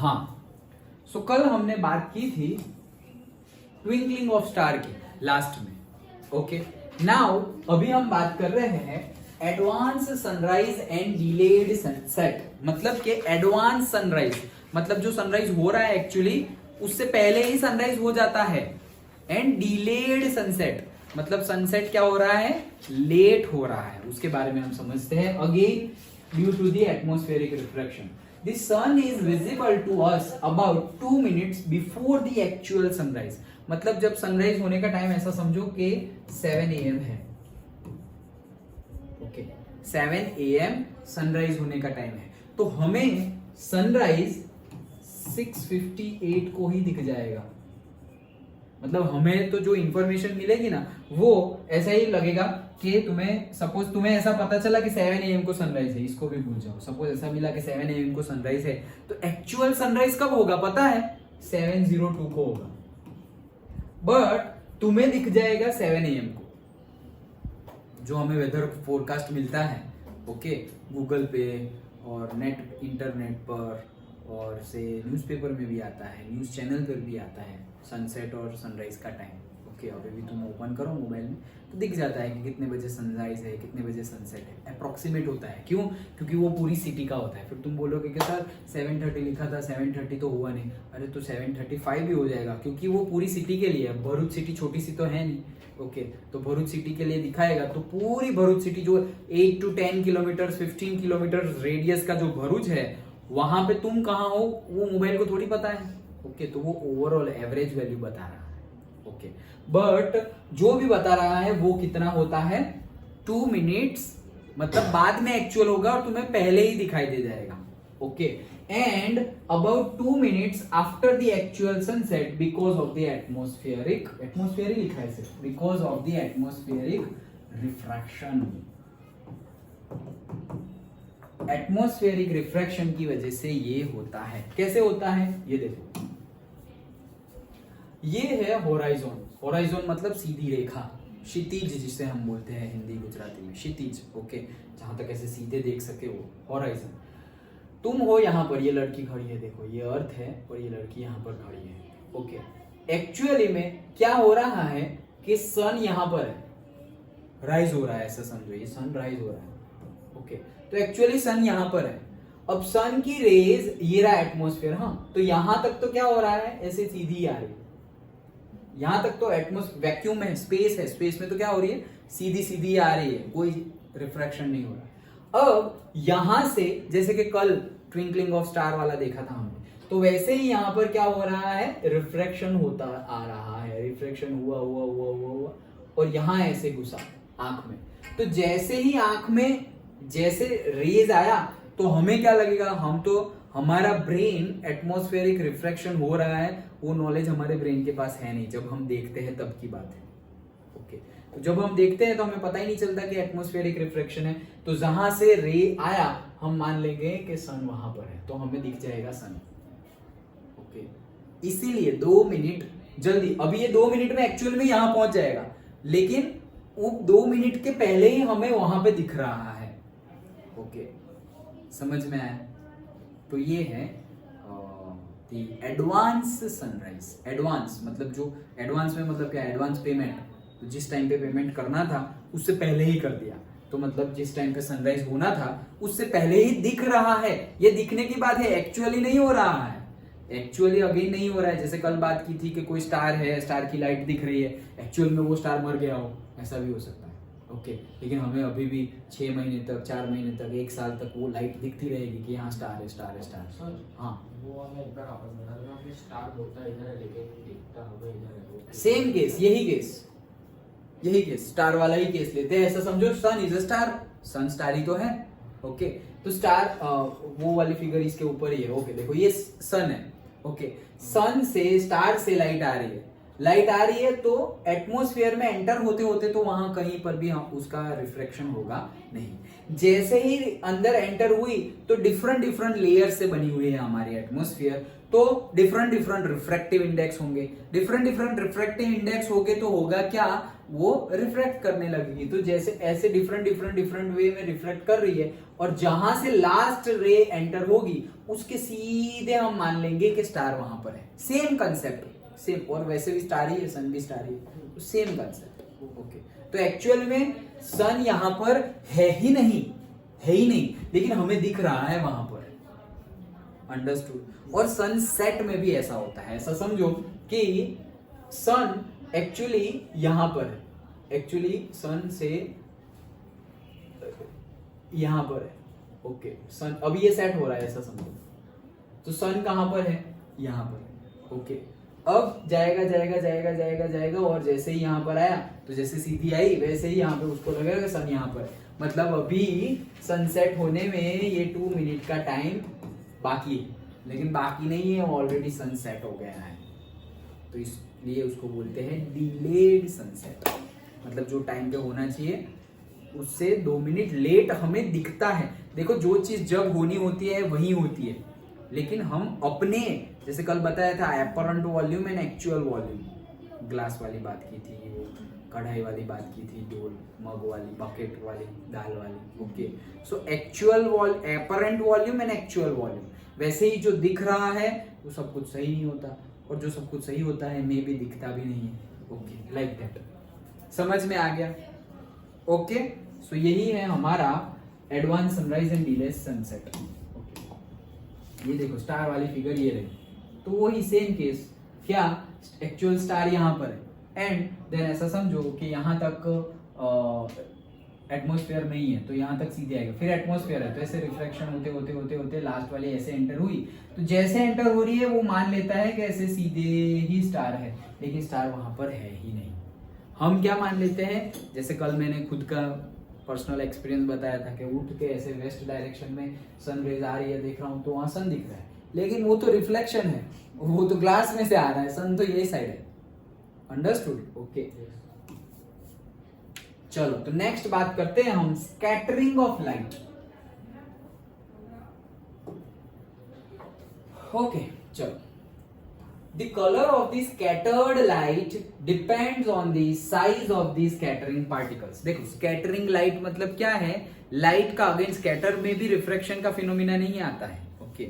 हाँ, सो कल हमने बात की थी ट्विंकलिंग ऑफ स्टार की लास्ट में. ओके, नाउ अभी हम बात कर रहे हैं advance sunrise and delayed sunset. मतलब कि एडवांस सनराइज मतलब जो सनराइज हो रहा है एक्चुअली उससे पहले ही सनराइज हो जाता है. एंड डिलेड सनसेट मतलब सनसेट क्या हो रहा है, लेट हो रहा है. उसके बारे में हम समझते हैं. Again due to the atmospheric reflection the sun is visible to us about 2 minutes before the actual sunrise. मतलब जब सनराइज होने का टाइम ऐसा समझो कि 7 AM है. ओके, 7 AM सनराइज होने का टाइम है, तो हमें सनराइज 6:58 को ही दिख जाएगा. मतलब हमें तो जो इंफॉर्मेशन मिलेगी ना वो ऐसा ही लगेगा कि तुम्हें सपोज तुम्हें ऐसा पता चला कि 7 AM को सनराइज है, इसको भी भूल जाओ. सपोज ऐसा मिला कि 7 AM को सनराइज है, तो एक्चुअल सनराइज कब होगा पता है, 7:02 को होगा. बट तुम्हें दिख जाएगा 7 AM को, जो हमें वेदर फोरकास्ट मिलता है. ओके, गूगल पे और नेट इंटरनेट पर और से न्यूज़पेपर में भी आता है, न्यूज़ चैनल पर भी आता है सनसेट और सनराइज का टाइम. ओके, अभी भी तुम ओपन करो मोबाइल में तो दिख जाता है कि कितने बजे सनराइज है, कितने बजे सनसेट है. अप्रोक्सीमेट होता है. क्यों? क्योंकि वो पूरी सिटी का होता है. फिर तुम बोलोगे कि सर 7:30 लिखा था, 7:30 तो हुआ नहीं. अरे तो 7:35 भी हो जाएगा क्योंकि वो पूरी सिटी के लिए है. भरूच सिटी छोटी सी तो है नहीं. ओके, तो भरूच सिटी के लिए दिखाएगा तो पूरी भरूच सिटी जो 8 to 10 किलोमीटर 15 किलोमीटर रेडियस का जो भरूच है वहां पे तुम कहाँ हो वो मोबाइल को थोड़ी पता है. ओके, तो वो ओवरऑल एवरेज वैल्यू बता रहा है. ओके, बट जो भी बता रहा है वो कितना होता है, 2 मिनट्स. मतलब बाद में एक्चुअल होगा और तुम्हें पहले ही दिखाई दे जाएगा. Okay, and about 2 minutes after the actual sunset because of the atmospheric लिखा है सिर्फ, because of the atmospheric refraction. Atmospheric refraction की वजह से ये होता है. कैसे होता है ये देखो, ये है होराइजन. होराइजन मतलब सीधी रेखा, क्षितिज जिसे हम बोलते हैं हिंदी गुजराती में, क्षितिज. ओके, जहां तक ऐसे सीधे देख सके वो होराइजन. तुम हो यहाँ पर, ये लड़की खड़ी है, देखो ये अर्थ है और ये लड़की यहाँ पर खड़ी है. ओके, एक्चुअली में क्या हो रहा है कि सन यहाँ पर है, राइज हो रहा है, ऐसा समझो ये सन राइज हो रहा है. ओके, तो एक्चुअली सन यहाँ पर है. अब सन की रेज ये रहा एटमॉस्फेयर. हाँ, तो यहां तक तो क्या हो रहा है, ऐसे सीधी आ रही है. यहां तक तो एटमॉस्फेयर वैक्यूम है, स्पेस है, स्पेस में तो क्या हो रही है, सीधी सीधी आ रही है, कोई रिफ्रैक्शन नहीं हो रहा. अब यहां से जैसे कि कल ट्विंकलिंग ऑफ स्टार वाला देखा था हमने, तो वैसे ही यहां पर क्या हो रहा है, रिफ्रैक्शन होता आ रहा है. रिफ्रैक्शन हुआ हुआ हुआ हुआ हुआ और यहां ऐसे घुसा आंख में. तो जैसे ही आंख में जैसे रेज आया तो हमें क्या लगेगा, हम तो हमारा ब्रेन एटमॉस्फेरिक रिफ्रैक्शन हो रहा है वो नॉलेज हमारे ब्रेन के पास है नहीं. जब हम देखते हैं तब की बात है. ओके, तो जब हम देखते हैं तो हमें पता ही नहीं चलता कि एटमॉस्फेरिक रिफ्रैक्शन है. तो जहां से रे आया हम मान लेंगे कि सन वहां पर है, तो हमें दिख जाएगा सन. ओके, इसीलिए 2 मिनट जल्दी, अभी ये 2 मिनट में एक्चुअल में यहां पहुंच जाएगा, लेकिन वो 2 मिनट के पहले ही हमें वहां पे दिख रहा है. ओके, समझ में आया? तो ये है एडवांस सनराइज. एडवांस मतलब जो एडवांस में मतलब क्या, एडवांस पेमेंट. तो जिस टाइम पे पेमेंट करना था उससे पहले ही कर दिया, तो मतलब जिस टाइम पे सनराइज होना था उससे पहले ही दिख रहा है. ये दिखने की बात है, एक्चुअली नहीं हो रहा है. एक्चुअली अगेन नहीं हो रहा है. जैसे कल बात की थी कि कोई स्टार है, स्टार की लाइट दिख रही है, एक्चुअल में वो स्टार मर गया हो, ऐसा भी हो सकता है. ओके, लेकिन हमें अभी भी 6 महीने तक, 4 महीने तक, 1 साल तक वो लाइट दिखती रहेगी कि यहाँ स्टार है, स्टार है, स्टार. हाँ, वो हमें एक बार आपस में ना कि स्टार बोलता है इधर है लेकिन दिखता हमें इधर है. सेम केस, यही केस स्टार वाला ही केस लेते हैं. ऐसा समझो sun is a star, sun star ही तो है. ओके, तो स्टार वो वाली फिगर इसके ऊपर ही है. ओके, देखो ये सन है. ओके, सन से स्टार से लाइट आ रही है, लाइट आ रही है तो एटमॉस्फेयर में एंटर होते होते तो वहां कहीं पर भी उसका रिफ्लेक्शन होगा नहीं। जैसे ही अंदर एंटर हुई तो डिफरेंट डिफरेंट लेयर से बनी हुई है हमारी एटमॉस्फेयर, तो डिफरेंट डिफरेंट रिफ्रैक्टिव इंडेक्स होंगे। डिफरेंट डिफरेंट रिफ्रैक्टिव इंडेक्स होंगे तो होगा क्या, वो रिफ्रैक्ट करने लगेगी। तो जैसे ऐसे डिफरेंट डिफरेंट डिफरेंट वे में रिफ्लेक्ट कर रही है, और जहां से लास्ट रे एंटर होगी उसके सीधे हम मान लेंगे कि स्टार वहां पर है। Same concept, same. और वैसे भी स्टार ही है, सन भी स्टार ही है, तो सेम कंसेप्ट। ओके, तो एक्चुअल में सन यहां पर है ही नहीं, लेकिन हमें दिख रहा है वहां पर। अंडरस्टूड। और सनसेट में भी ऐसा होता है। ऐसा समझो कि सन एक्चुअली यहां पर है, एक्चुअली सन से यहां पर है। ओके, सन अभी ये सेट हो रहा है, ऐसा समझो। तो सन कहां पर है, यहां पर। ओके, अब जाएगा जाएगा जाएगा जाएगा जाएगा, और जैसे ही यहां पर आया तो जैसे सीधी आई वैसे ही यहां पे उसको लगेगा सन यहां पर है। मतलब अभी सनसेट होने में ये 2 मिनट का टाइम बाकी है, लेकिन बाकी नहीं है, ऑलरेडी सनसेट हो गया है। तो इसलिए उसको बोलते हैं डिलेड सनसेट। मतलब जो टाइम पे होना चाहिए उससे 2 मिनट लेट हमें दिखता है। देखो, जो चीज जब होनी होती है वही होती है, लेकिन हम अपने, जैसे कल बताया था apparent volume and actual volume, glass वाली बात की थी, वो कढ़ाई वाली बात की थी, डोल, मग वाली, बकेट वाली, दाल वाली। Okay, so actual apparent volume and actual volume. वैसे ही जो दिख रहा है वो सब कुछ सही नहीं होता, और जो सब कुछ सही होता है मे भी दिखता भी नहीं है। Okay, like that. समझ में आ गया? ओके, सो यही है हमारा advance sunrise and delay sunset. ये देखो स्टार वाली फिगर ये रही, तो वही सेम केस, क्या एक्चुअल स्टार यहाँ पर है, एंड देन ऐसा समझो कि यहाँ तक एटमॉस्फेयर नहीं है, तो यहाँ तक सीधे आएगा। फिर एटमॉस्फेयर है तो ऐसे रिफ्लेक्शन होते होते होते होते लास्ट वाली ऐसे एंटर हुई, तो जैसे एंटर हो रही है वो मान लेता है कि ऐसे सीधे ही स्टार है, लेकिन स्टार वहां पर है ही नहीं। हम क्या मान लेते हैं, जैसे कल मैंने खुद का पर्सनल एक्सपीरियंस बताया था कि उठ के ऐसे वेस्ट डायरेक्शन में सन रेज आ रही है, देख रहा हूँ तो वहां सन दिख रहा है, लेकिन वो तो रिफ्लेक्शन है, वो तो ग्लास में से आ रहा है, सन तो यही साइड है। अंडरस्टूड? ओके, चलो तो नेक्स्ट बात करते हैं हम स्कैटरिंग ऑफ लाइट। ओके, चलो। The color of the scattered light depends on the size of the scattering particles। देखो, स्कैटरिंग लाइट मतलब क्या है, लाइट का अगेन स्कैटर में भी रिफ्रैक्शन का फिनोमिना नहीं आता है। ओके,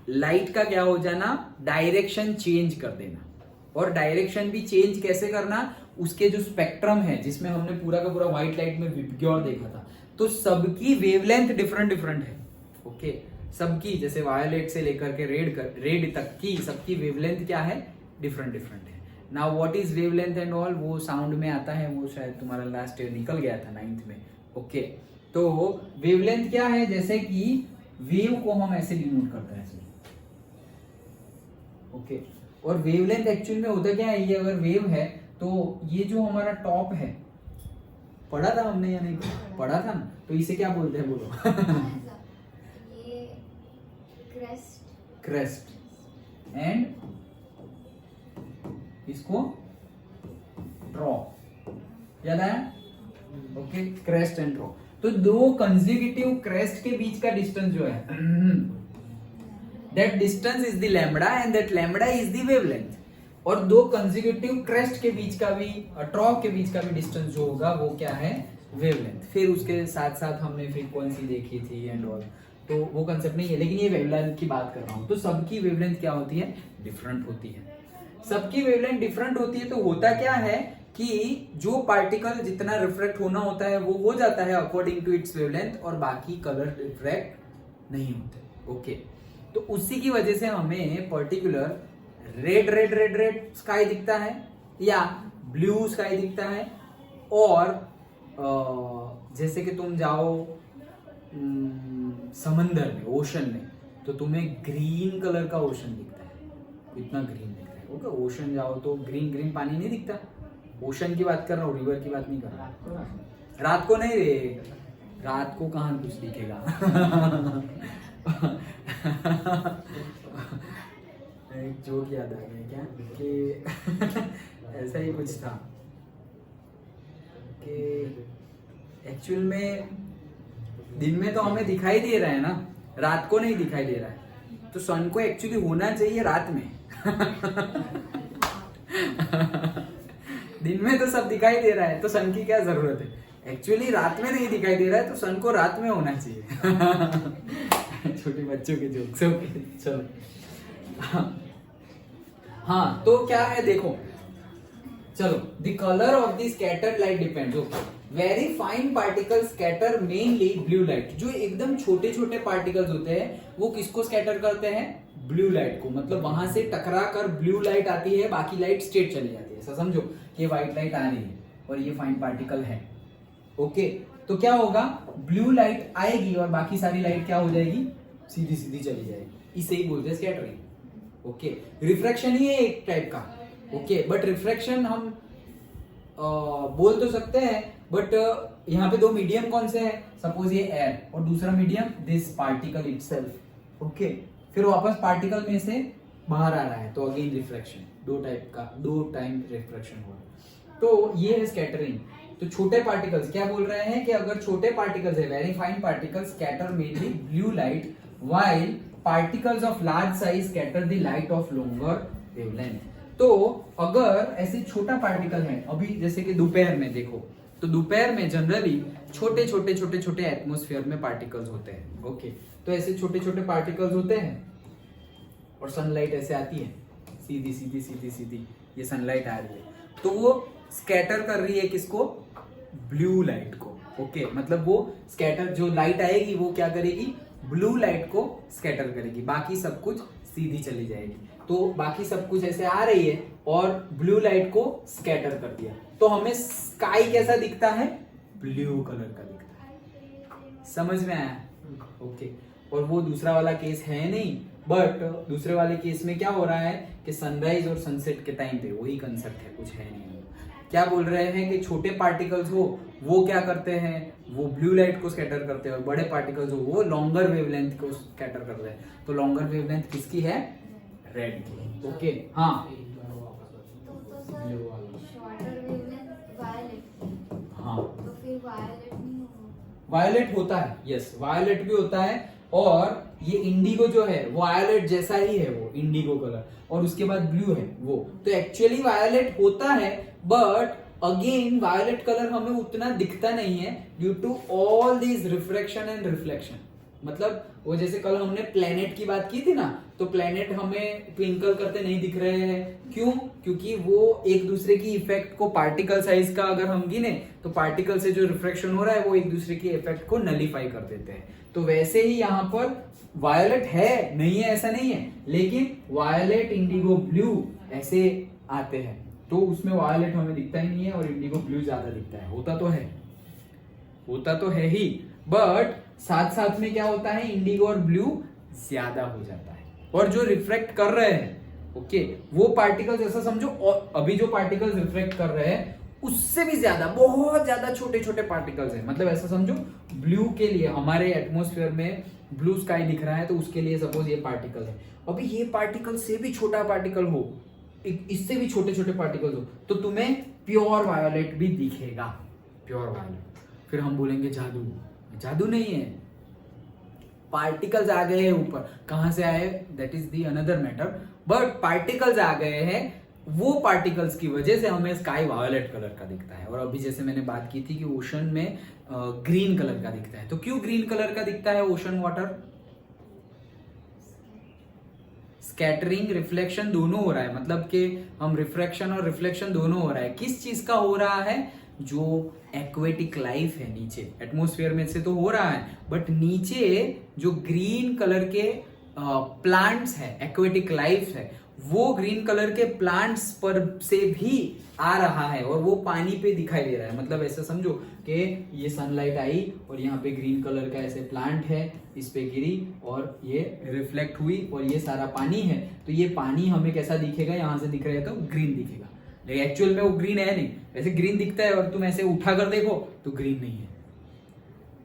लाइट का क्या हो जाना, डायरेक्शन चेंज कर देना। और डायरेक्शन भी चेंज कैसे करना, उसके जो स्पेक्ट्रम है जिसमें हमने पूरा का पूरा व्हाइट लाइट में विबग्योर देखा था, तो सबकी वेवलेंथ डिफरेंट डिफरेंट है। ओके, सबकी, जैसे वायोलेट से लेकर के रेड तक की सबकी वेवलेंथ क्या है, डिफरेंट डिफरेंट है। Now what is wavelength and all, वो साउंड में आता है, वो शायद तुम्हारा लास्ट ईयर निकल गया था 9th में। ओके, तो वेवलेंथ क्या है, जैसे कि वेव को हम ऐसे डिनोट करते हैं ऐसे। ओके, और वेवलेंथ एक्चुअल में होता क्या है, ये अगर वेव है तो ये जो हमारा टॉप है, पढ़ा था हमने या नहीं पढ़ा था ना, तो इसे क्या बोलते हैं, बोलो। क्रेस्ट एंड इसको ड्रॉ, याद आया? Okay, crest and draw. तो दो कंसेक्यूटिव क्रेस्ट के बीच का डिस्टेंस जो है, that distance is the lambda and that lambda is the wavelength. और दो कंसेक्यूटिव क्रेस्ट के बीच का भी, ट्रॉ के बीच का भी डिस्टेंस जो होगा वो क्या है, वेवलेंथ। फिर उसके साथ साथ हमने फ्रीक्वेंसी देखी थी एंड ऑल, तो वो कंसेप्ट नहीं है, लेकिन ये वेवलेंथ की बात कर रहा हूं। तो सबकी वेवलेंथ क्या होती है, डिफरेंट होती है। सबकी वेवलेंथ डिफरेंट होती है, तो होता क्या है कि जो पार्टिकल जितना रिफ्रेक्ट होना होता है वो हो जाता है अकॉर्डिंग टू इट्स वेवलेंथ, और बाकी कलर रिफ्रेक्ट नहीं होते। ओके, तो उसी की वजह से हमें particular red red red red sky दिखता है, या ब्लू स्काई दिखता है, और जैसे कि तुम जाओ समंदर में, ओशन में, तो तुम्हें ग्रीन कलर का ओशन दिखता है, इतना ग्रीन दिखता है। ओके, ओशन जाओ तो ग्रीन ग्रीन पानी नहीं दिखता, ओशन की बात कर रहा हूँ, रिवर की बात नहीं कर रहा। रात को नहीं रे, रात को कहाँ कुछ दिखेगा। एक जोक याद आ गया क्या कि ऐसा ही कुछ था कि एक्चुअल में दिन में तो हमें दिखाई दे रहा है ना, रात को नहीं दिखाई दे रहा है, तो सन को एक्चुअली होना चाहिए रात में। दिन में तो सब दिखाई दे रहा है, तो सन की क्या जरूरत है? एक्चुअली रात में नहीं दिखाई दे रहा है, तो सन को रात में होना चाहिए। छोटे बच्चों के जोक्स। ओके चलो। हाँ तो क्या है देखो, चलो, the colour of the scattered light depends. Okay, very fine particles scatter mainly blue light. जो एकदम छोटे छोटे पार्टिकल्स होते हैं वो किसको स्कैटर करते हैं? ब्लू लाइट को। मतलब वहां से टकरा कर ब्लू लाइट आती है, बाकी लाइट स्ट्रेट चली जाती है। ऐसा समझो कि व्हाइट लाइट आ रही है और ये फाइन पार्टिकल है। ओके, तो क्या होगा? ब्लू लाइट आएगी और बाकी सारी लाइट क्या हो जाएगी? सीधी सीधी चली जाएगी। इसे ही बोलते हैं स्कैटरिंग। ओके, रिफ्रैक्शन ही है एक टाइप का। ओके, बट रिफ्रैक्शन हम बोल तो सकते हैं, बट यहाँ पे दो मीडियम कौन से हैं? सपोज ये एयर और दूसरा medium this particle itself. Okay, फिर वापस पार्टिकल में से बाहर आ रहा है, तो अगेन रिफ्रैक्शन। दो टाइप का, दो टाइम रिफ्रैक्शन हो रहा है। तो ये है स्कैटरिंग। तो छोटे पार्टिकल्स क्या बोल रहे हैं कि अगर छोटे पार्टिकल्स है, very fine particles scatter mainly blue light, while particles of large size scatter the light of longer wavelength. तो अगर ऐसे छोटा पार्टिकल है, अभी जैसे कि दोपहर में देखो, तो दोपहर में जनरली छोटे छोटे छोटे छोटे एटमॉस्फेयर में पार्टिकल्स होते हैं। ओके, तो ऐसे छोटे छोटे पार्टिकल्स होते हैं और सनलाइट ऐसे आती है, सीधी सीधी सीधी सीधी ये सनलाइट आ रही है, तो वो स्कैटर कर रही है किसको? ब्लू लाइट को। ओके, मतलब वो स्कैटर, जो लाइट आएगी वो क्या करेगी? ब्लू लाइट को स्कैटर करेगी, बाकी सब कुछ सीधी चली जाएगी। तो बाकी सब कुछ ऐसे आ रही है और ब्लू लाइट को स्कैटर कर दिया, तो हमें स्काई कैसा दिखता है? ब्लू कलर का दिखता है। समझ में आया? ओके, और वो दूसरा वाला केस है नहीं, बट दूसरे वाले केस में क्या हो रहा है कि सनराइज और सनसेट के टाइम पे वही कंसेप्ट है, कुछ है नहीं। क्या बोल रहे हैं कि छोटे पार्टिकल्स हो वो क्या करते हैं? वो ब्लू लाइट को स्कैटर करते हैं, और बड़े पार्टिकल्स हो वो लॉन्गर वेवलेंथ को स्कैटर करते हैं। तो लॉन्गर वेवलेंथ किसकी है? रेड की। ओके, हाँ हाँ, तो फिर वायलेट नहीं होगा? वायलेट होता है, यस, वायलेट भी होता है। और ये इंडिगो जो है वायलेट जैसा ही है, वो इंडिगो कलर, और उसके बाद ब्लू है वो। तो एक्चुअली वायलेट होता है, बट अगेन वायलेट कलर हमें उतना दिखता नहीं है due to all these refraction and reflection. मतलब वो जैसे कल हमने प्लेनेट की बात की थी ना, तो प्लेनेट हमें ट्विंकल करते नहीं दिख रहे हैं। क्यों? क्योंकि वो एक दूसरे की इफेक्ट को, पार्टिकल साइज का अगर हम गिने तो पार्टिकल से जो रिफ्रैक्शन हो रहा है वो एक दूसरे की इफेक्ट को नलीफाई कर देते हैं। तो वैसे ही यहाँ पर वायलेट है, नहीं है ऐसा नहीं है, लेकिन वायलेट, इंडिगो, ब्लू ऐसे आते हैं। तो उसमें वायलेट हमें दिखता ही नहीं है और इंडिगो ब्लू ज्यादा दिखता है। होता तो है ही, बट साथ साथ में क्या होता है? इंडिगो और ब्लू ज्यादा हो जाता है। और जो रिफ्लेक्ट कर रहे हैं, ओके, वो पार्टिकल्स ऐसा समझो, और अभी जो पार्टिकल्स रिफ्लेक्ट कर रहे हैं उससे भी ज्यादा, बहुत ज्यादा छोटे छोटे पार्टिकल्स हैं। मतलब ऐसा समझो, ब्लू के लिए हमारे एटमॉस्फेयर में ब्लू स्काई दिख रहा है, तो उसके लिए सपोज ये पार्टिकल है। अभी ये पार्टिकल से भी छोटा पार्टिकल हो, इससे भी छोटे छोटे पार्टिकल्स हो, तो तुम्हें प्योर वायोलेट भी दिखेगा, प्योर वायोलेट। फिर हम बोलेंगे जादू। जादू नहीं है, पार्टिकल्स आ गए हैं ऊपर। कहां से आए? That is the another matter, but particles आ गए हैं, वो पार्टिकल्स की वजह से हमें स्काई वायोलेट कलर का दिखता है। और अभी जैसे मैंने बात की थी कि ओशन में ग्रीन कलर का दिखता है। तो क्यों ग्रीन कलर का दिखता है ओशन वाटर? स्कैटरिंग, रिफ्लेक्शन दोनों हो रहा है। मतलब कि हम रिफ्रैक्शन और रिफ्लेक्शन दोनों हो रहा है। किस चीज का हो रहा है? जो एक्वेटिक लाइफ है नीचे, एटमॉस्फेयर में से तो हो रहा है, बट नीचे जो ग्रीन कलर के प्लांट्स है, एक्वेटिक लाइफ है, वो ग्रीन कलर के प्लांट्स पर से भी आ रहा है और वो पानी पे दिखाई दे रहा है। मतलब ऐसा समझो कि ये सनलाइट आई और यहाँ पे ग्रीन कलर का ऐसे प्लांट है, इस पे गिरी और ये रिफ्लेक्ट हुई और ये सारा पानी है। तो ये पानी हमें कैसा दिखेगा? यहाँ से दिख रहा है तो ग्रीन दिखेगा, लेकिन एक्चुअल में वो ग्रीन है नहीं। वैसे ग्रीन दिखता है और तुम ऐसे उठा कर देखो तो ग्रीन नहीं है।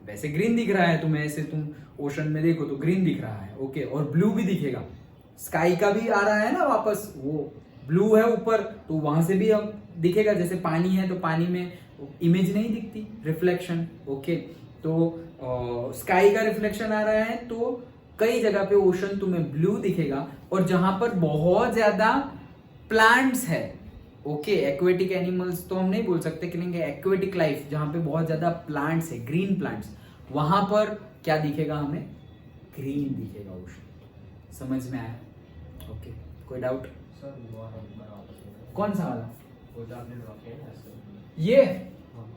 वैसे ग्रीन दिख रहा है, तुम ऐसे तुम ओशन में देखो तो ग्रीन दिख रहा है। ओके, और ब्लू भी दिखेगा, स्काई का भी आ रहा है ना वापस, वो ब्लू है ऊपर तो वहां से भी हम दिखेगा, जैसे पानी है तो पानी में इमेज नहीं दिखती, रिफ्लेक्शन। ओके, तो स्काई का रिफ्लेक्शन आ रहा है तो कई जगह पे ओशन तुम्हें ब्लू दिखेगा, और जहां पर बहुत ज्यादा प्लांट्स है, ओके, एक्वेटिक एनिमल्स तो हम नहीं बोल सकते कि नहीं, एक्वेटिक लाइफ जहां पे बहुत ज्यादा प्लांट्स है, ग्रीन प्लांट्स, वहां पर क्या दिखेगा हमें, ग्रीन दिखेगा ओशन। समझ में आया? ओके, कोई डाउट? सर वो वाला एक बार वापस बोलो। कौन सा वाला? वो जो आपने ड्रॉ किया है ना सर। ये हाँ।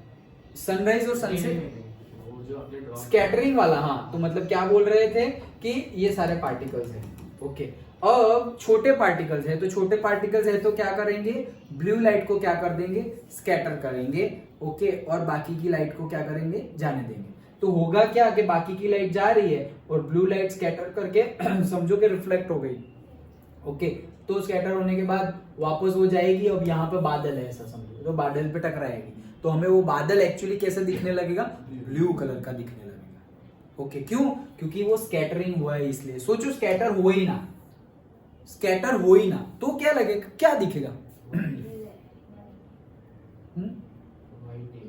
सनराइज और नहीं, सनसेट नहीं, नहीं, वो जो आपने ड्रॉ स्कैटरिंग वाला, हाँ। तो मतलब क्या बोल रहे थे कि ये सारे पार्टिकल्स हैं। ओके, अब छोटे पार्टिकल्स है, तो छोटे पार्टिकल्स है तो क्या करेंगे, ब्लू लाइट को क्या कर देंगे, स्कैटर करेंगे। ओके, और बाकी की लाइट को क्या करेंगे, जाने देंगे। तो होगा क्या कि बाकी की लाइट जा रही है और ब्लू लाइट स्कैटर करके समझो कि रिफ्लेक्ट हो गई। ओके, तो स्कैटर होने के बाद वापस हो जाएगी। अब यहाँ पे बादल है ऐसा समझो, तो बादल पे टकराएगी, तो हमें वो बादल एक्चुअली कैसे दिखने लगेगा, ब्लू कलर का दिखने लगेगा। ओके, क्यों? क्योंकि वो स्कैटरिंग हुआ है इसलिए। सोचो स्कैटर हो ही ना, स्कैटर हो ही ना तो क्या लगेगा, क्या दिखेगा? वाइट है।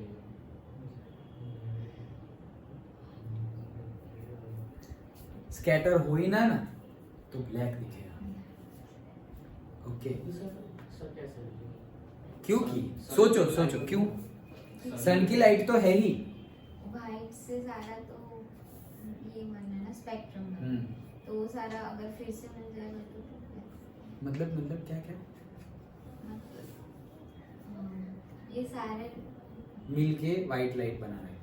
स्कैटर हो ही ना तो ब्लैक दिखेगा। ओके, सर कैसे? क्योंकि सोचो सोचो क्यों, सन की लाइट तो है ही। वाइट से सारा तो ये मानना है ना स्पेक्ट्रम में, हम्म, तो वो सारा अगर फिर से मिल जाएगा तो मतलब क्या क्या मतलब, ये सारे मिलके व्हाइट लाइट बना रहे हैं,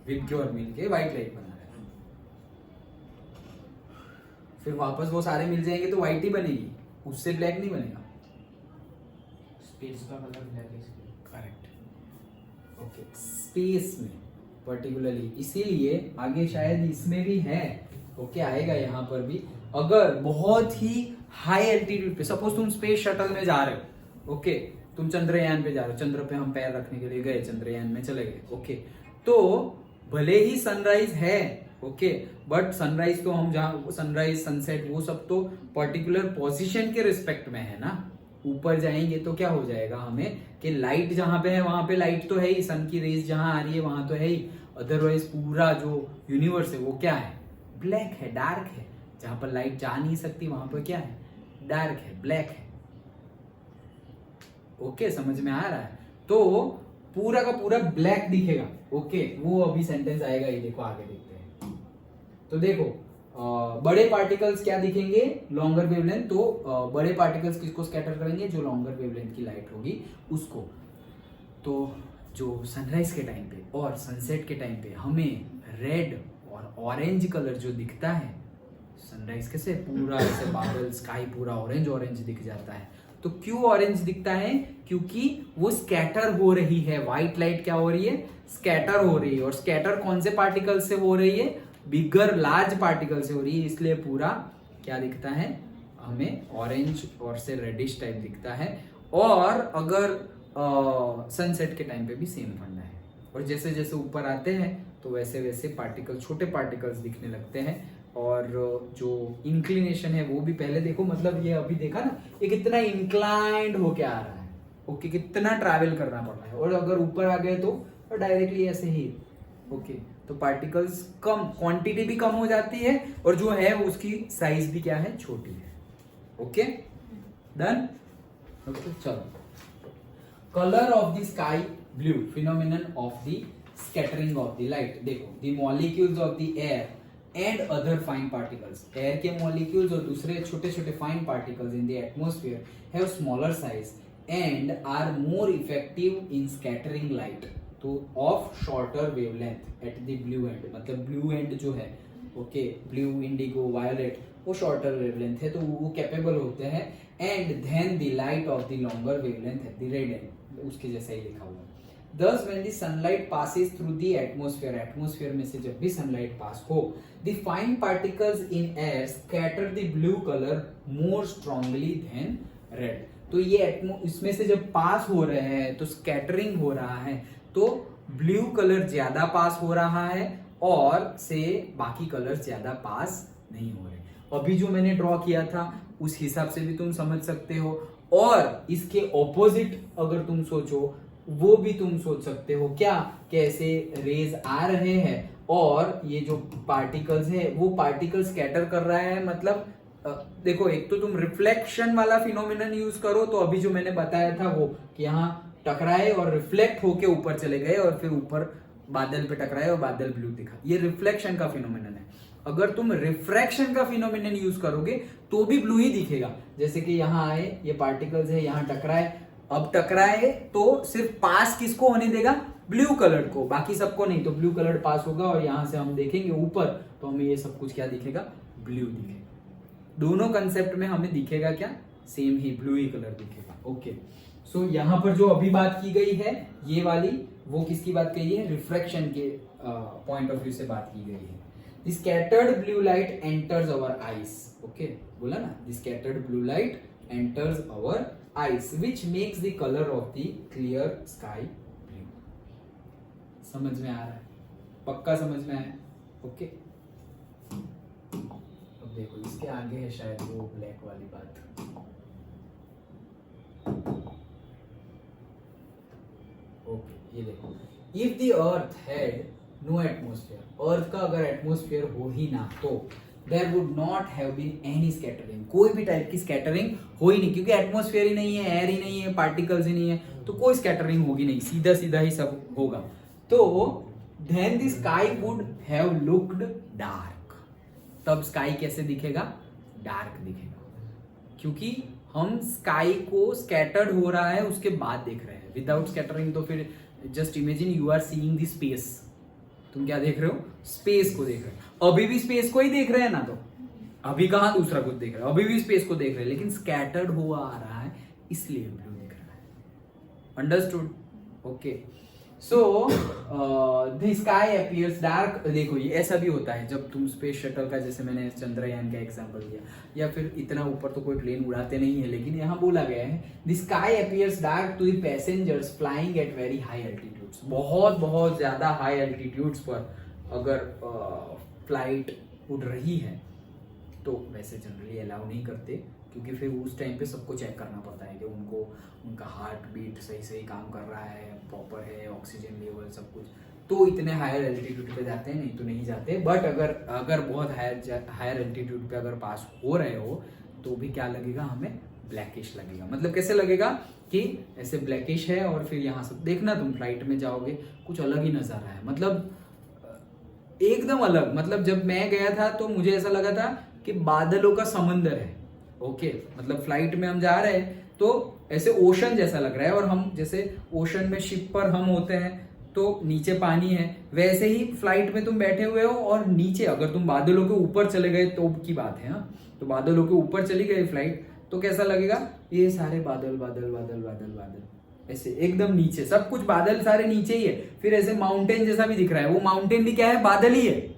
विबग्योर मिलके व्हाइट लाइट बना रहे हैं, फिर वापस वो सारे मिल जाएंगे तो व्हाइट ही बनेगी, उससे ब्लैक नहीं बनेगा। स्पेस का कलर ब्लैक है इसलिए। करेक्ट। ओके, स्पेस में पर्टिकुलरली, इसीलिए आगे शायद इसमें भी है। ओके, आएगा यहाँ पर भी। अगर बहुत ही हाई एल्टीट्यूड पे, सपोज तुम स्पेस शटल में जा रहे हो, ओके, तुम चंद्रयान पे जा रहे हो, चंद्र पे हम पैर रखने के लिए गए, चंद्रयान में चले गए। ओके, तो भले ही सनराइज है, ओके, बट सनराइज तो हम जहाँ सनराइज सनसेट वो सब तो पर्टिकुलर पोजीशन के रिस्पेक्ट में है ना। ऊपर जाएंगे तो क्या हो जाएगा हमें कि लाइट जहां पे है वहां पे लाइट तो है ही, सन की रेज जहां आ रही है वहां तो है ही, अदरवाइज पूरा जो यूनिवर्स है वो क्या है, ब्लैक है, डार्क है। जहां पर लाइट जा नहीं सकती वहां पर क्या है, डार्क है, ब्लैक है। ओके, समझ में आ रहा है? तो पूरा का पूरा ब्लैक दिखेगा। ओके, वो अभी सेंटेंस आएगा, ये देखो आगे देखते हैं। तो देखो बड़े पार्टिकल्स क्या दिखेंगे, लॉन्गर वेवलेंथ, तो बड़े पार्टिकल्स किसको स्कैटर करेंगे, जो लॉन्गर वेवलेंथ की लाइट होगी उसको। तो जो सनराइज के टाइम पे और सनसेट के टाइम पे हमें रेड और ऑरेंज कलर जो दिखता है, सनराइज कैसे पूरा ऐसे बादल, स्काई पूरा ऑरेंज ऑरेंज दिख जाता है। तो क्यों ऑरेंज दिखता है, क्योंकि वो स्कैटर हो रही है, व्हाइट लाइट क्या हो रही है, स्कैटर हो रही है। और स्कैटर कौन से पार्टिकल से हो रही है, बिगर लार्ज पार्टिकल से हो रही है, इसलिए पूरा क्या दिखता है हमें, ऑरेंज और से रेडिश टाइप दिखता है। और अगर सनसेट के टाइम पे भी सेम फंडा है, और जैसे जैसे ऊपर आते हैं तो वैसे वैसे पार्टिकल, छोटे पार्टिकल्स दिखने लगते हैं। और जो इंक्लिनेशन है वो भी पहले देखो, मतलब ये अभी देखा ना, ये कितना इंक्लाइंड होके आ रहा है। ओके, कितना ट्रैवल करना पड़ रहा है, और अगर ऊपर आ गए तो डायरेक्टली ऐसे ही। ओके, तो पार्टिकल्स कम, क्वांटिटी भी कम हो जाती है, और जो है उसकी साइज भी क्या है, छोटी है। Okay, done. ओके, चलो, colour of the sky blue, phenomenon of the scattering of the light. देखो, the molecules of the air and other fine particles, air के मॉलिक्यूल्स और दूसरे छोटे छोटे fine particles in the atmosphere have smaller size and are more effective in scattering light तो of shorter wavelength at the blue end. मतलब blue end जो है, okay, blue, indigo, violet, वो शॉर्टर वेवलेंथ है तो वो कैपेबल होते हैं। And then the light of the longer wavelength at the red end, उसके जैसा ही लिखा हुआ है। Thus, when the sunlight passes through the atmosphere, atmosphere में से जब भी sunlight pass हो, the fine particles in air scatter the blue color more strongly than red. तो ये इसमें से जब पास हो रहे हैं तो स्कैटरिंग हो रहा है, तो ब्लू कलर ज्यादा पास हो रहा है और से बाकी कलर ज्यादा पास नहीं हो रहे। अभी जो मैंने ड्रॉ किया था उस हिसाब से भी तुम समझ सकते हो। और इसके ऑपोजिट अगर तुम सोचो, वो भी तुम सोच सकते हो क्या, कैसे रेज आ रहे हैं और ये जो पार्टिकल्स है वो पार्टिकल स्कैटर कर रहा है। मतलब देखो, एक तो तुम रिफ्लेक्शन वाला फिनोमिनन यूज करो, तो अभी जो मैंने बताया था वो कि यहाँ टकराए और रिफ्लेक्ट होके ऊपर चले गए और फिर ऊपर बादल पे टकराए और बादल ब्लू दिखा, ये रिफ्लेक्शन का फिनोमिनन है। अगर तुम रिफ्रैक्शन का फिनोमिनन यूज करोगे तो भी ब्लू ही दिखेगा। जैसे कि यहाँ आए, ये पार्टिकल्स है, यहाँ टकराए, अब टकराए तो सिर्फ पास किसको होने देगा, ब्लू कलर को, बाकी सबको नहीं। तो ब्लू कलर पास होगा और यहां से हम देखेंगे ऊपर तो हमें ये सब कुछ क्या दिखेगा, ब्लू दिखेगा। दोनों कंसेप्ट में हमें दिखेगा क्या, सेम ही ब्लू ही कलर दिखेगा। ओके, सो यहाँ पर जो अभी बात की गई है ये वाली, वो किसकी बात कही है, रिफ्रैक्शन के पॉइंट ऑफ व्यू से बात की गई है। The scattered blue light enters our eyes, okay बोला ना, the scattered blue light enters our eyes which makes the colour of the clear sky blue. समझ में आ रहा है, पक्का समझ में आया। ओके, अब देखो इसके आगे है शायद वो ब्लैक वाली बात। ओके, ये देखो, if the earth had no atmosphere, earth का अगर एटमॉस्फेयर हो ही ना तो there would not have been any scattering, कोई भी टाइप की स्कैटरिंग हो ही नहीं, क्योंकि एटमॉस्फेयर ही नहीं है, एयर ही नहीं है, पार्टिकल्स ही नहीं है, तो कोई स्कैटरिंग होगी नहीं, सीधा सीधा ही सब होगा। तो then the sky would have looked dark, तब स्काई कैसे दिखेगा, डार्क दिखेगा, क्योंकि हम स्काई को स्कैटर्ड हो रहा है उसके बाद देख रहे हैं। विदाउट स्कैटरिंग तो फिर just imagine you are seeing the space, तुम क्या देख रहे हो, स्पेस को देख रहे हो। अभी भी स्पेस को ही देख रहे हैं ना, तो अभी कहां दूसरा कुछ देख रहे हो, अभी भी स्पेस को देख रहे हैं, लेकिन स्कैटर्ड हुआ आ रहा है इसलिए ब्लू दिख रहा है। Understood? Okay, so the sky appears dark. देखो ये ऐसा भी होता है जब तुम स्पेस शटल का, जैसे मैंने चंद्रयान का एग्जांपल दिया, या फिर इतना ऊपर तो कोई प्लेन उड़ाते नहीं है, लेकिन यहाँ बोला गया है the sky appears dark to the passengers flying at very high altitudes. बहुत बहुत ज्यादा हाई एल्टीट्यूड्स पर अगर फ्लाइट उड़ रही है तो वैसे जनरली अलाउ नहीं करते, क्योंकि फिर उस टाइम पे सबको चेक करना पड़ता है कि उनको, उनका हार्ट बीट सही सही काम कर रहा है, प्रॉपर है, ऑक्सीजन लेवल सब कुछ, तो इतने हायर एल्टीट्यूड पे जाते हैं, नहीं तो नहीं जाते। बट अगर बहुत हायर एल्टीट्यूड पे अगर पास हो रहे हो तो भी क्या लगेगा, हमें ब्लैकिश लगेगा। मतलब कैसे लगेगा कि ऐसे ब्लैकिश है, और फिर यहाँ से देखना तुम फ्लाइट में जाओगे कुछ अलग ही नजारा है, मतलब एकदम अलग। मतलब जब मैं गया था तो मुझे ऐसा लगा था कि बादलों का समंदर है। ओके, मतलब फ्लाइट में हम जा रहे हैं तो ऐसे ओशन जैसा लग रहा है, और हम जैसे ओशन में शिप पर हम होते हैं तो नीचे पानी है, वैसे ही फ्लाइट में तुम बैठे हुए हो, और नीचे अगर तुम बादलों के ऊपर चले गए तो की बात है, हाँ, तो बादलों के ऊपर चली गई फ्लाइट तो कैसा लगेगा, ये सारे बादल बादल बादल बादल बादल, ऐसे एकदम नीचे सब कुछ बादल सारे नीचे ही है, फिर ऐसे माउंटेन जैसा भी दिख रहा है, वो माउंटेन भी क्या है, बादल ही है,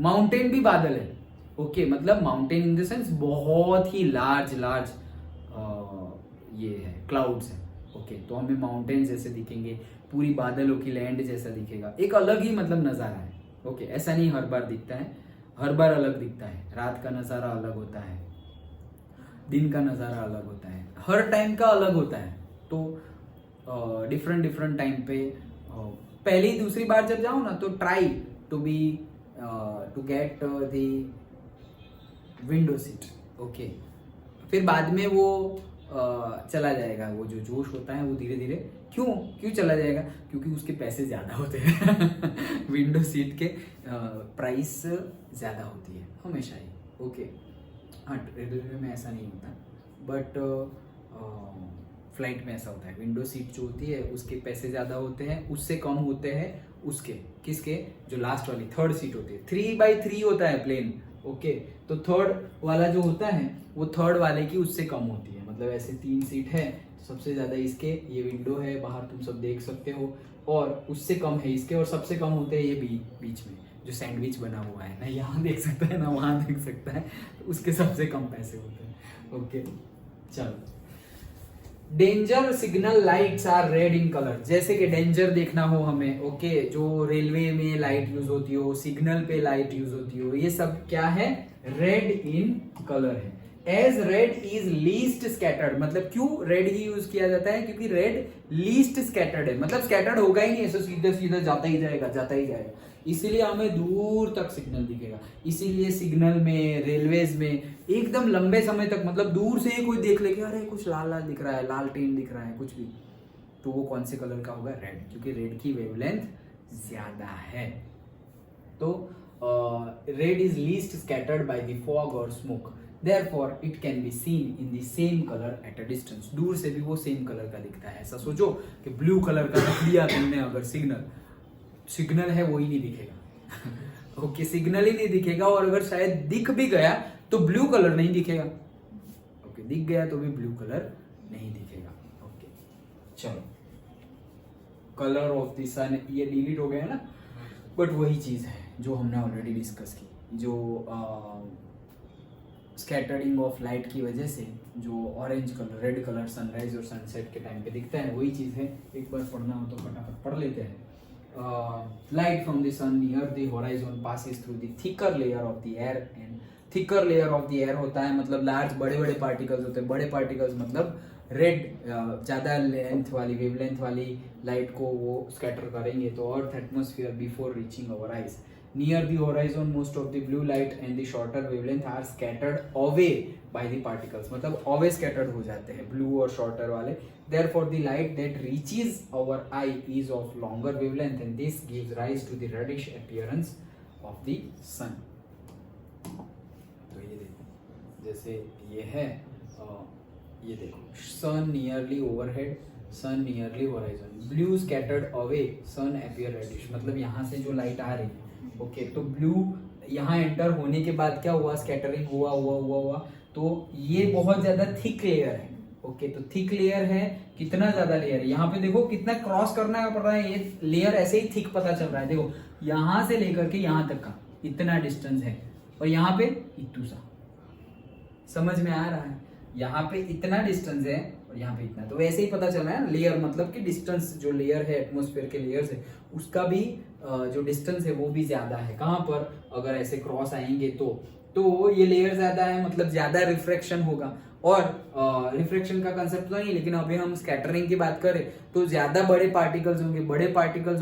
माउंटेन भी बादल है। ओके, मतलब माउंटेन इन द सेंस बहुत ही लार्ज ये है, क्लाउड्स है। ओके, तो हमें माउंटेन जैसे दिखेंगे, पूरी बादलों की लैंड जैसा दिखेगा, एक अलग ही मतलब नज़ारा है। ओके, ऐसा नहीं हर बार दिखता है, हर बार अलग दिखता है, रात का नज़ारा अलग होता है, दिन का नज़ारा अलग होता है, हर टाइम का अलग होता है। तो डिफरेंट टाइम पे पहली दूसरी बार जब जाओ ना तो try to get the window seat. Okay, फिर बाद में वो चला जाएगा, वो जो जोश होता है वो धीरे धीरे क्यों चला जाएगा, क्योंकि उसके पैसे ज़्यादा होते हैं विंडो सीट के प्राइस ज़्यादा होती है हमेशा ही। ओके, हाँ, रेलवे में ऐसा नहीं होता, बट फ्लाइट में ऐसा होता है, विंडो सीट जो होती है उसके पैसे ज़्यादा होते हैं, उससे कम होते हैं उसके, किसके, जो लास्ट वाली थर्ड सीट होती है, 3x3 होता है प्लेन। ओके, तो थर्ड वाला जो होता है वो थर्ड वाले की उससे कम होती है, मतलब ऐसे 3 सीट है, सबसे ज़्यादा इसके, ये विंडो है, बाहर तुम सब देख सकते हो, और उससे कम है इसके, और सबसे कम होते हैं ये बीच में जो सैंडविच बना हुआ है ना, यहाँ देख सकता है ना वहाँ देख सकता है, तो उसके सबसे कम पैसे होते हैं। ओके, चलो, danger signal lights are red in colour. जैसे कि डेंजर देखना हो हमें, ओके, जो रेलवे में लाइट यूज होती हो, सिग्नल पे लाइट यूज होती हो, ये सब क्या है, रेड इन कलर है। As red is least scattered, मतलब क्यों रेड ही यूज किया जाता है, क्योंकि रेड लीस्ट स्कैटर्ड है, मतलब स्कैटर्ड होगा ही नहीं, ऐसे सीधा सीधा जाता ही जाएगा, जाता ही जाएगा, इसीलिए हमें दूर तक सिग्नल दिखेगा। इसीलिए सिग्नल में, रेलवेज में एकदम लंबे समय तक, मतलब दूर से ही कोई देख ले कि अरे कुछ लाल लाल दिख रहा है, लाल टेन दिख रहा है, कुछ भी, तो वो कौन से कलर का होगा, रेड, क्योंकि रेड की वेवलेंथ ज्यादा है। तो red is least scattered by the fog और smoke, therefore it can be seen in the same color at a distance, दूर से भी वो सेम कलर का दिखता है। ऐसा सोचो कि ब्लू कलर का रख लिया तुमने अगर सिग्नल है वो ही नहीं दिखेगा ओके, सिग्नल ही नहीं दिखेगा, और अगर शायद दिख भी गया तो ब्लू कलर नहीं दिखेगा, ओके, दिख गया तो भी ब्लू कलर नहीं दिखेगा। ओके चलो, कलर ऑफ द सन ये डिलीट हो गया ना, बट वही चीज है जो हमने ऑलरेडी डिस्कस की, जो स्कैटरिंग ऑफ लाइट की वजह से जो orange colour, red colour sunrise और सनसेट के टाइम पे दिखता है, वही चीज है। एक बार पढ़ना हो तो फटाफट पढ़ लेते हैं। Light from the sun near the horizon passes through the thicker layer of the air, and thicker layer of the air होता है मतलब लार्ज, बड़े बड़े पार्टिकल्स होते हैं, बड़े पार्टिकल्स मतलब रेड, ज्यादा लेंथ वाली, वेवलेंथ वाली लाइट को वो स्कैटर करेंगे तो earth atmosphere before reaching our eyes. Near the horizon, most of the blue light and the shorter wavelength are scattered away by the particles, मतलब away scattered हो जाते हैं blue और shorter वाले। Therefore, the light that reaches our eye is of longer wavelength, and this gives rise to the reddish appearance of the sun. तो ये देखो, जैसे ये है, ये देखो, sun nearly overhead, sun nearly horizon, blue scattered away, sun appear reddish, मतलब यहाँ से जो लाइट आ रही है, ओके, तो ब्लू यहाँ एंटर होने के बाद क्या हुआ, स्कैटरिंग हुआ, तो ये बहुत ज्यादा थिक लेयर है, ओके, तो थिक लेयर है, कितना ज्यादा लेयर है, यहाँ पे देखो कितना क्रॉस करना पड़ रहा है, ये लेयर ऐसे ही थिक पता चल रहा है, देखो यहाँ से लेकर के यहाँ तक का इतना डिस्टेंस है, और यहाँ पे इतू सा, समझ में आ रहा है, यहाँ पे इतना डिस्टेंस है और यहाँ पे इतना, तो वैसे ही पता चल रहा है ना, लेयर मतलब कि डिस्टेंस, जो लेयर है एटमॉस्फेयर के लेयर से, उसका भी जो डिस्टेंस है वो भी ज्यादा है। कहाँ पर, अगर ऐसे क्रॉस आएंगे तो ये लेयर ज्यादा है, मतलब ज्यादा रिफ्रैक्शन होगा, और रिफ्रैक्शन का कंसेप्ट तो नहीं, लेकिन अभी हम स्कैटरिंग की बात करें तो ज्यादा बड़े पार्टिकल्स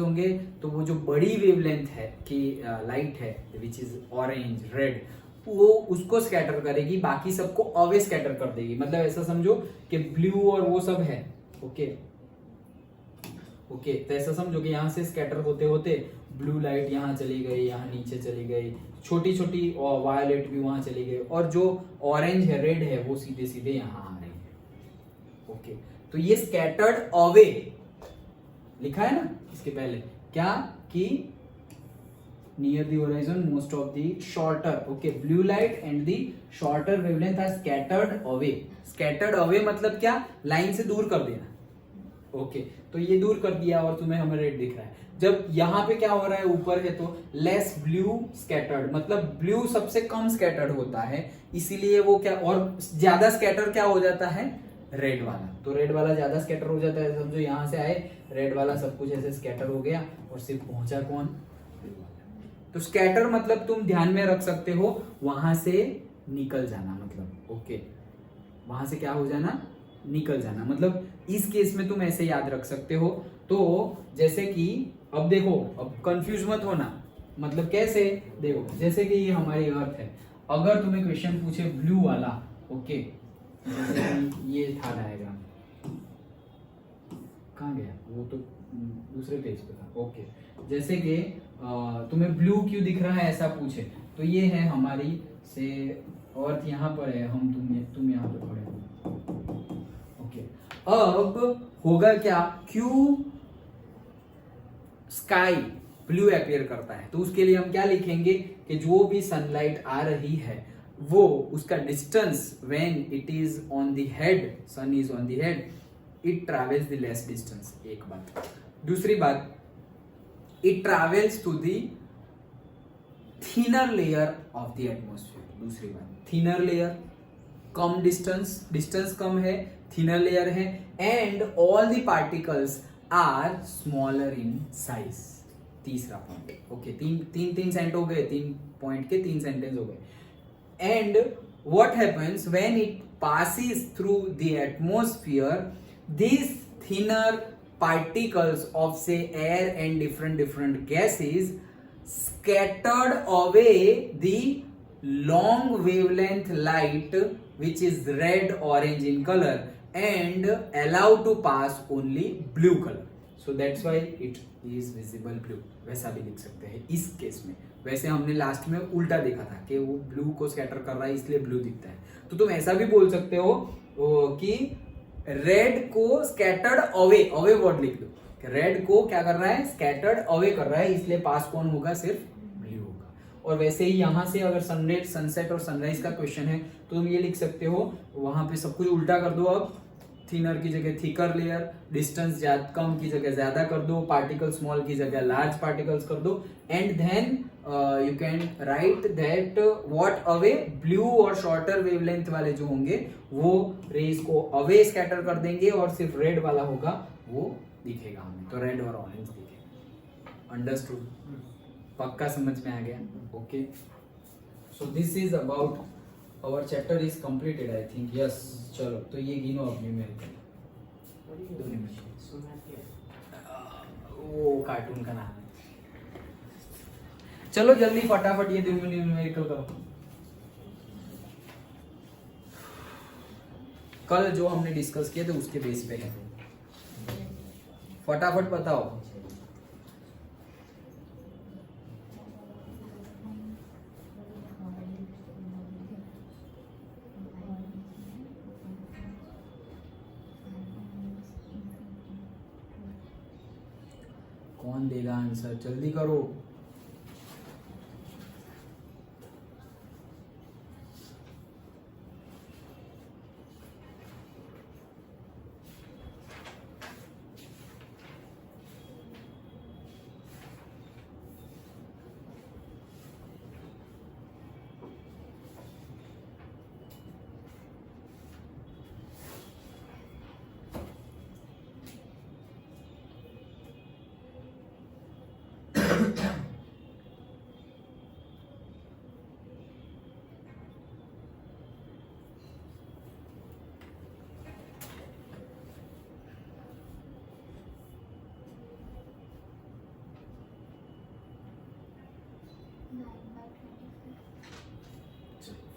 होंगे, तो वो जो बड़ी वेवलेंथ है कि लाइट है विच इज ऑरेंज रेड, वो उसको स्कैटर करेगी, बाकी सबको अवे स्कैटर कर देगी। मतलब ऐसा समझो कि ब्लू और वो सब है, ओके, तो ऐसा समझो कि यहाँ से स्कैटर होते होते ब्लू लाइट यहाँ चली गई, यहाँ नीचे चली गई, छोटी छोटी वायलेट भी वहां चली गई, और जो ऑरेंज है, रेड है, वो सीधे सीधे यहाँ आ रही है, ओके, तो ये स्कैटर्ड अवे लिखा है ना इसके पहले, क्या कि near the horizon most of the shorter, okay, blue light and the shorter wavelength are scattered away मतलब क्या, लाइन से दूर कर देना, ओके, तो ये दूर कर दिया और तुम्हें हमें रेड दिख रहा है। जब यहाँ पे क्या हो रहा है, ऊपर है तो लेस ब्लू स्कैटर्ड, मतलब ब्लू सबसे कम स्कैटर्ड होता है, इसीलिए वो क्या, और ज्यादा स्कैटर क्या हो जाता है, रेड वाला, तो रेड वाला ज्यादा स्कैटर हो जाता है, समझो यहाँ से आए रेड वाला सब कुछ ऐसे स्कैटर हो गया और सिर्फ पहुंचा कौन, तो स्कैटर मतलब तुम ध्यान में रख सकते हो, वहां से निकल जाना, मतलब ओके, वहां से क्या हो जाना, निकल जाना, मतलब इस केस में तुम ऐसे याद रख सकते हो। तो जैसे कि अब देखो, अब कंफ्यूज मत होना, मतलब कैसे, देखो जैसे कि ये हमारी अर्थ है, अगर तुम्हें क्वेश्चन पूछे ब्लू वाला, ओके, जैसे ये था डायग्राम, कहाँ गया वो, तो दूसरे पेज पे था, ओके, जैसे कि तुम्हें ब्लू क्यों दिख रहा है ऐसा पूछे, तो ये है हमारी से अर्थ यहाँ पर है, हम तुम यहाँ पे खड़े हो, ओके, अब होगा क्या, क्यों स्काई ब्लू अपीयर करता है, तो उसके लिए हम क्या लिखेंगे कि जो भी सनलाइट आ रही है वो उसका distance when it is on the head, sun is on the head, it travels the less distance, एक बात। दूसरी बात, it travels to the thinner layer of the atmosphere, दूसरी बात, थिनर लेयर, कम डिस्टेंस कम है, थिनर लेयर है, and all the particles are smaller in size, तीसरा पॉइंट, ओके, तीन सेंट हो गए, 3 पॉइंट के 3 सेंटेंस हो गए, and what happens when it passes through the atmosphere, these thinner particles of say air and different gases scattered away the long wavelength light which is red orange in color and allowed to pass only blue color. So that's why it is visible blue. वैसा भी लिख सकते हैं इस case में. वैसे हमने last में उल्टा देखा था कि वो ब्लू को स्कैटर कर रहा है इसलिए ब्लू दिखता है. तो तुम ऐसा भी बोल सकते हो कि रेड को स्कैटर्ड अवे, अवे वर्ड लिख लो. रेड को क्या कर रहा है, स्कैटर्ड अवे कर रहा है, इसलिए पास कौन होगा, सिर्फ ब्लू होगा. और वैसे ही यहां से अगर सनराइज सनसेट और सनराइज का क्वेश्चन है तो तुम ये लिख सकते हो, वहां पे सब कुछ उल्टा कर दो. अब थिनर की जगह थिकर लेयर, डिस्टेंस कम की जगह ज्यादा कर दो, पार्टिकल स्मॉल की जगह लार्ज पार्टिकल्स कर दो, and then you can write that what away blue और शॉर्टर वेवलेंथ वाले जो होंगे वो रेज को अवे स्कैटर कर देंगे और सिर्फ रेड वाला होगा वो दिखेगा हमें. तो रेड और ऑरेंज दिखेगा. अंडरस्टूड? पक्का समझ में आ गया? Okay. So this is about our chapter is completed I think. Yes. चलो तो ये गिनो अपने मेरे को. वो कार्टून का नाम है. चलो जल्दी फटाफट ये न्यूमेरिकल करो. कल जो हमने डिस्कस किए थे उसके बेस पे है. फटाफट बताओ. कौन देगा आंसर, जल्दी करो.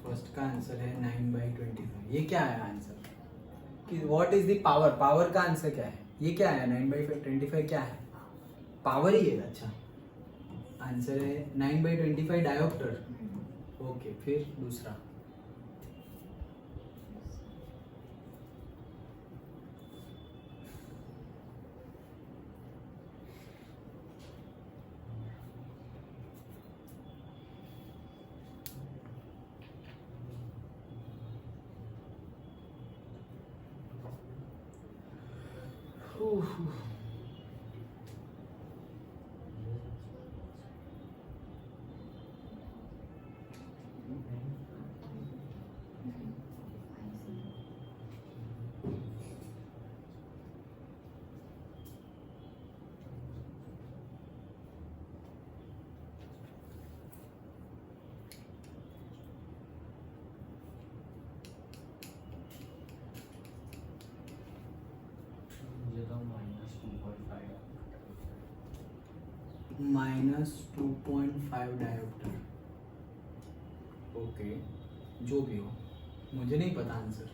फर्स्ट का आंसर है 9/25. ये क्या है आंसर कि what is the power, power का आंसर क्या है, ये क्या है 9/25 क्या है, पावर ही है. अच्छा आंसर है 9/25 डायोप्टर. ओके फिर दूसरा. -2.5 डायोप्टर. ओके जो भी हो, मुझे नहीं पता आंसर.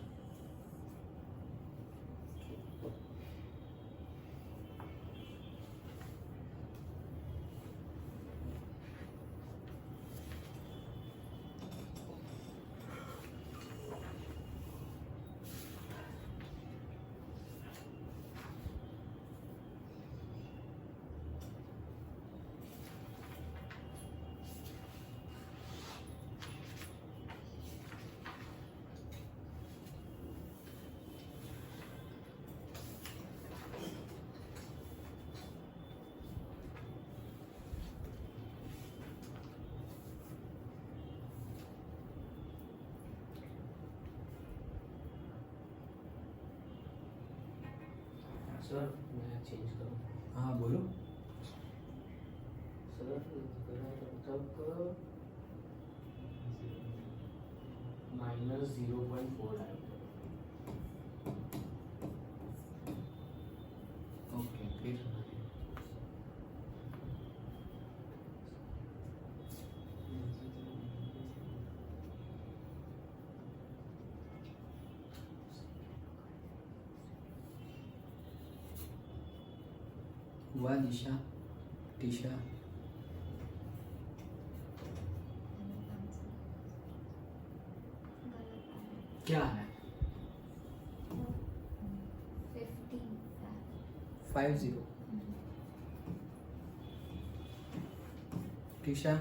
सर मैं चेंज करूँ? हाँ बोलो. सर तब -0.4 डायोप्टर। ओके फिर हुआ दिशा टीशा क्या है 50 टीशा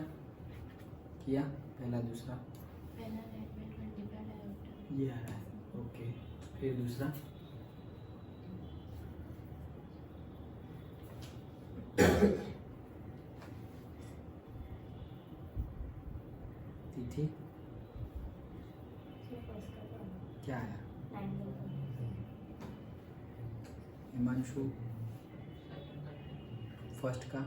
किया पहला दूसरा पहला नेट में 20 का डायोप्टर। ये आ रहा है ओके फिर दूसरा तिथि क्या है हिमांशु फर्स्ट का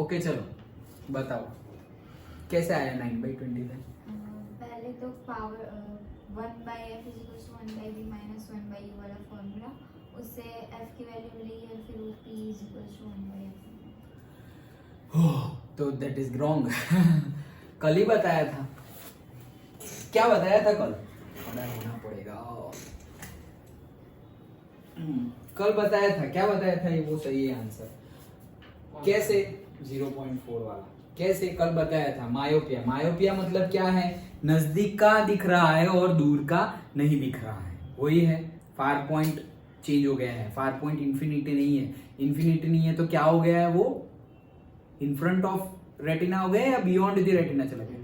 ओके चलो बताओ कैसे आया 9/20 में पहले तो पावर 1/f = 1/v - 1/u वाला फॉर्मूला, उससे f की वैल्यू मिली है, फिर वो p = 1/f। तो दैट इज रॉन्ग कल ही बताया था क्या बताया था कल पता होना पड़ेगा कल बताया था क्या बताया था ये वो सही है आंसर कैसे 0.4 वाला कैसे कल बताया था मायोपिया मायोपिया मतलब क्या है नजदीक का दिख रहा है और दूर का नहीं दिख रहा है वही है फार पॉइंट चेंज हो गया है फार पॉइंट इंफिनिटी नहीं है तो क्या हो गया है वो इन फ्रंट ऑफ रेटिना हो गया या बियॉन्ड द रेटिना चला गया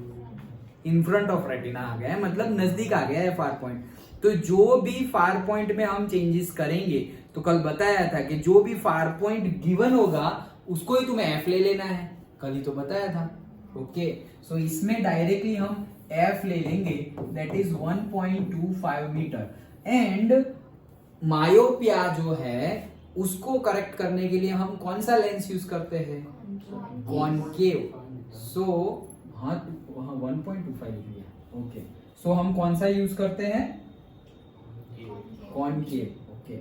इन फ्रंट ऑफ रेटिना आ गया है मतलब नजदीक आ गया है फार पॉइंट तो जो भी फार पॉइंट में हम चेंजेस करेंगे तो कल बताया था कि जो भी फार पॉइंट गिवन होगा उसको ही तुम्हें एफ ले लेना है कल ही तो बताया था ओके सो इसमें डायरेक्टली हम एफ ले लेंगे that is 1.25 metre and myopia जो है उसको करेक्ट करने के लिए हम कौन सा लेंस यूज करते हैं कॉनकेव सो हाँ 1.25 लिख लिया ओके सो हम कौन सा यूज करते हैं कॉनकेव ओके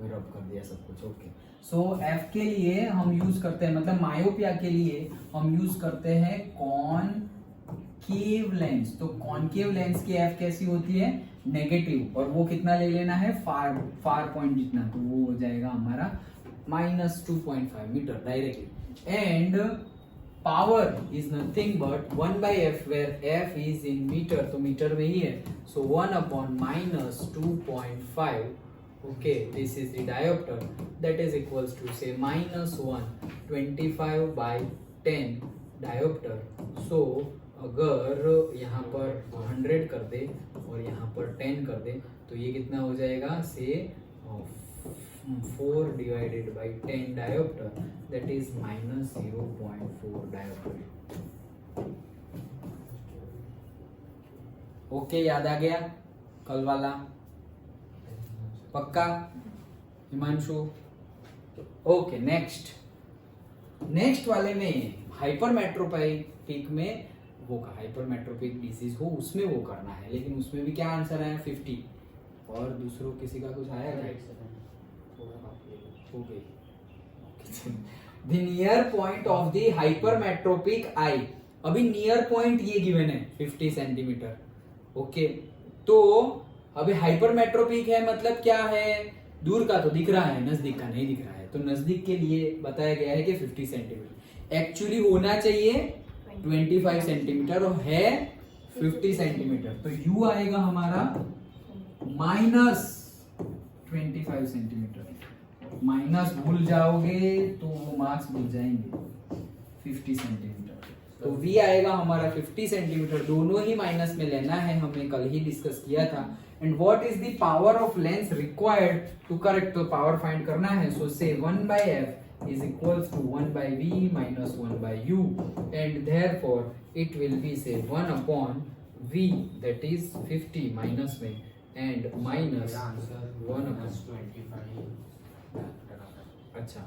रब कर दिया सब कुछ ओके सो एफ के लिए हम यूज करते हैं मतलब मायोपिया के लिए हम यूज करते हैं कॉनकेव लेंस तो कॉनकेव लेंस की एफ कैसी होती है नेगेटिव और वो कितना ले लेना है फार पॉइंट जितना तो वो हो जाएगा हमारा -2.5 metre directly and power is nothing but 1/f where f is in metre तो मीटर में ही है सो 1/-2.5 okay this is the diopter that is equals to say -125/10 diopter so अगर यहाँ पर 100 कर दे और यहाँ पर 10 कर दे तो ये कितना हो जाएगा से 4/10 diopter that is -0.4 diopter okay याद आ गया कल वाला पक्का हिमांशु ओके नेक्स्ट वाले में हाइपरमेट्रोपिक में वो का हाइपरमेट्रोपिक डिजीज हो उसमें वो करना है लेकिन उसमें भी क्या आंसर आया 50 और दूसरों किसी का कुछ आया क्या हो गई the near point of the hypermetropic eye अभी नियर पॉइंट ये गिवन है 50 सेंटीमीटर ओके तो अभी हाइपरमेट्रोपिक है मतलब क्या है दूर का तो दिख रहा है नजदीक का नहीं दिख रहा है तो नजदीक के लिए बताया गया है कि 50 सेंटीमीटर एक्चुअली होना चाहिए 25 सेंटीमीटर और है 50 सेंटीमीटर तो यू आएगा हमारा -25 सेंटीमीटर माइनस भूल जाओगे तो वो मार्क्स भूल जाएंगे 50 सेंटीमीटर तो v आएगा हमारा 50 सेंटीमीटर दोनों ही माइनस में लेना है हमने कल ही डिस्कस किया था and what is the power of lens required to correct तो पावर फाइंड करना है सो से 1/f is equals to 1/v minus 1/u and therefore it will be say 1/v that is 50 minus में and minus 1/25 अच्छा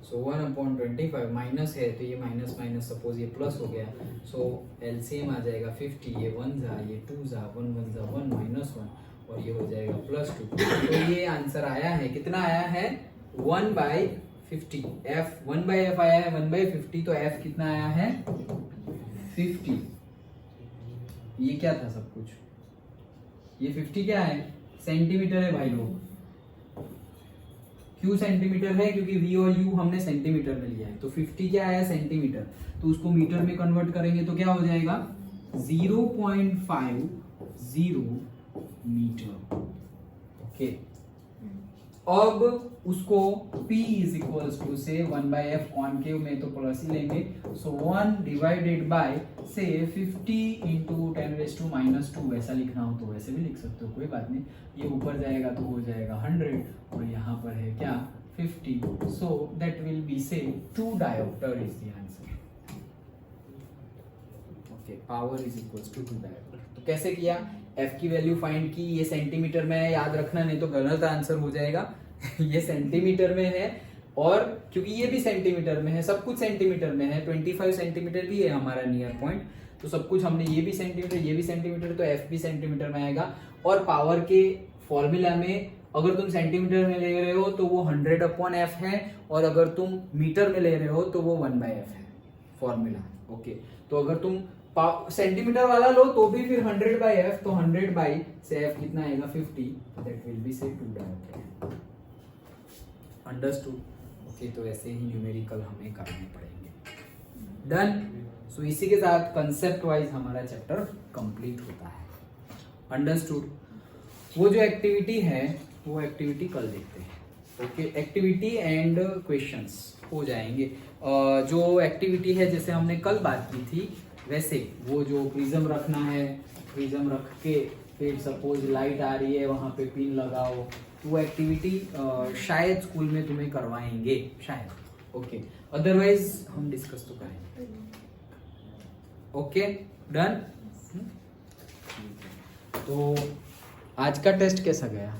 सो 1/25 minus है तो ये minus minus suppose ये प्लस हो गया, सो एलसीएम आ जाएगा 50, ये 1 जा, ये 2 जा, 1 1 जा 1 -1 और ये हो जाएगा +2। तो ये आंसर आया है, कितना आया है 1/50। f 1/f आया है 1/50, तो f कितना आया है 50। ये क्या था सब कुछ, ये 50 क्या है, सेंटीमीटर है भाई लोग। क्यों सेंटीमीटर है, क्योंकि v और u हमने सेंटीमीटर में लिया है, तो 50 क्या आया सेंटीमीटर, तो उसको मीटर में कन्वर्ट करेंगे तो क्या हो जाएगा 0.50 मीटर। ओके, अब उसको p इज इक्वल्स टू से 1/f कॉनकेव में तो प्लस ही लेंगे, सो 1 डिवाइडेड बाय से 50 इंटू 10⁻⁻², वैसा लिखना हो तो वैसे भी लिख सकते हो, कोई बात नहीं। ये ऊपर जाएगा तो हो जाएगा 100 और यहाँ पर है क्या 50, so that will be say 2 dioptre is the answer. Okay, power is equals to 2 dioptre. तो कैसे किया, f की वैल्यू फाइंड की, ये सेंटीमीटर में है, याद रखना नहीं तो गलत आंसर हो जाएगा। ये सेंटीमीटर में है और क्योंकि ये भी सेंटीमीटर में है, सब कुछ सेंटीमीटर में है, 25 सेंटीमीटर भी है हमारा नियर पॉइंट, तो सब कुछ हमने, ये भी सेंटीमीटर ये भी सेंटीमीटर, तो f भी सेंटीमीटर में आएगा। और पावर के फॉर्मूला में अगर तुम सेंटीमीटर में ले रहे हो तो वो 100/f है, और अगर तुम मीटर में ले रहे हो तो वो 1/f है फॉर्मूला। ओके, तो अगर तुम सेंटीमीटर वाला लो तो भी फिर 100/f, तो 100 से f कितना आएगा 50, that will be say 2 dioptre. Understood. Okay, तो ऐसे ही न्यूमेरिकल हमें करने पड़ेंगे। डन। सो इसी के साथ कंसेप्ट वाइज हमारा चैप्टर कंप्लीट होता है। अंडरस्टूड। वो जो एक्टिविटी है वो एक्टिविटी कल देखते हैं। ओके, एक्टिविटी एंड क्वेश्चंस हो जाएंगे। जो एक्टिविटी है जैसे हमने कल बात की थी वैसे, वो जो प्रिज्म रखना है, प्रिज्म रख के फिर सपोज लाइट आ रही है वहां पे पिन लगाओ, वो एक्टिविटी शायद स्कूल में तुम्हें करवाएंगे शायद। ओके, अदरवाइज हम डिस्कस तो करेंगे। Okay, done. तो आज का टेस्ट कैसा गया?